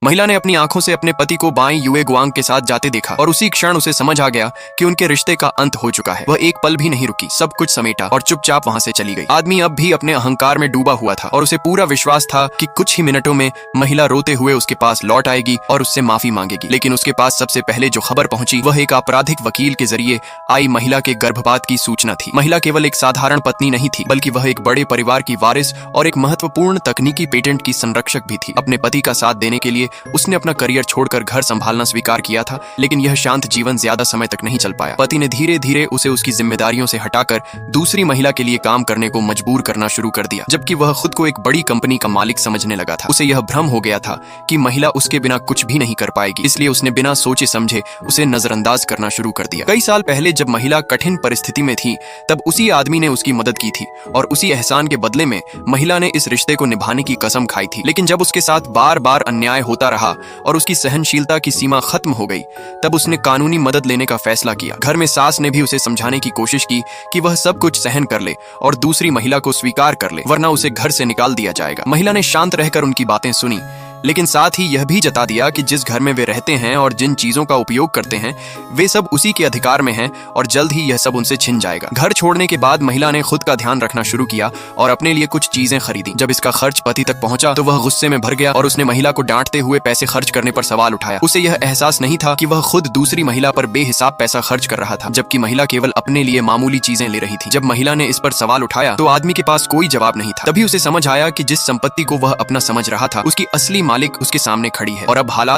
महिला ने अपनी आंखों से अपने पति को बाई युए गुआंग के साथ जाते देखा और उसी क्षण उसे समझ आ गया कि उनके रिश्ते का अंत हो चुका है। वह एक पल भी नहीं रुकी, सब कुछ समेटा और चुपचाप वहां से चली गई। आदमी अब भी अपने अहंकार में डूबा हुआ था और उसे पूरा विश्वास था कि कुछ ही मिनटों में महिला रोते हुए उसके पास लौट आएगी और उससे माफी मांगेगी। लेकिन उसके पास सबसे पहले जो खबर पहुंची वह एक आपराधिक वकील के जरिए आई महिला के गर्भपात की सूचना थी। महिला केवल एक साधारण पत्नी नहीं थी, बल्कि वह एक बड़े परिवार की वारिस और एक महत्वपूर्ण तकनीकी पेटेंट की संरक्षक भी थी। अपने पति का साथ देने के लिए उसने अपना करियर छोड़कर घर संभालना स्वीकार किया था, लेकिन यह शांत जीवन ज्यादा समय तक नहीं चल पाया। पति ने धीरे धीरे उसे उसकी जिम्मेदारियों से हटाकर दूसरी महिला के लिए काम करने को मजबूर करना शुरू कर दिया, जबकि वह खुद को एक बड़ी कंपनी का मालिक समझने लगा था। उसे यह भ्रम हो गया था कि महिला उसके बिना कुछ भी नहीं कर पाएगी, इसलिए उसने बिना सोचे समझे उसे नजरअंदाज करना शुरू कर दिया। कई साल पहले जब महिला कठिन परिस्थिति में थी, तब उसी आदमी ने उसकी मदद की थी और उसी एहसान के बदले में महिला ने इस रिश्ते को निभाने की कसम खाई थी। लेकिन जब उसके साथ बार बार अन्याय होता रहा और उसकी सहनशीलता की सीमा खत्म हो गई, तब उसने कानूनी मदद लेने का फैसला किया। घर में सास ने भी उसे समझाने की कोशिश की कि वह सब कुछ सहन कर ले और दूसरी महिला को स्वीकार कर ले, वरना उसे घर से निकाल दिया जाएगा। महिला ने शांत रहकर उनकी बातें सुनी, लेकिन साथ ही यह भी जता दिया कि जिस घर में वे रहते हैं और जिन चीजों का उपयोग करते हैं वे सब उसी के अधिकार में हैं और जल्द ही यह सब उनसे छिन जाएगा। घर छोड़ने के बाद महिला ने खुद का ध्यान रखना शुरू किया और अपने लिए कुछ चीजें खरीदी। जब इसका खर्च पति तक पहुंचा तो वह गुस्से में भर गया और उसने महिला को डांटते हुए पैसे खर्च करने पर सवाल उठाया। उसे यह एहसास नहीं था कि वह खुद दूसरी महिला पर बेहिसाब पैसा खर्च कर रहा था, जबकि महिला केवल अपने लिए मामूली चीजें ले रही थी। जब महिला ने इस पर सवाल उठाया तो आदमी के पास कोई जवाब नहीं था। तभी उसे समझ आया कि जिस संपत्ति को वह अपना समझ रहा था उसकी असली मालिक उसके सामने खड़ी है और अब हालात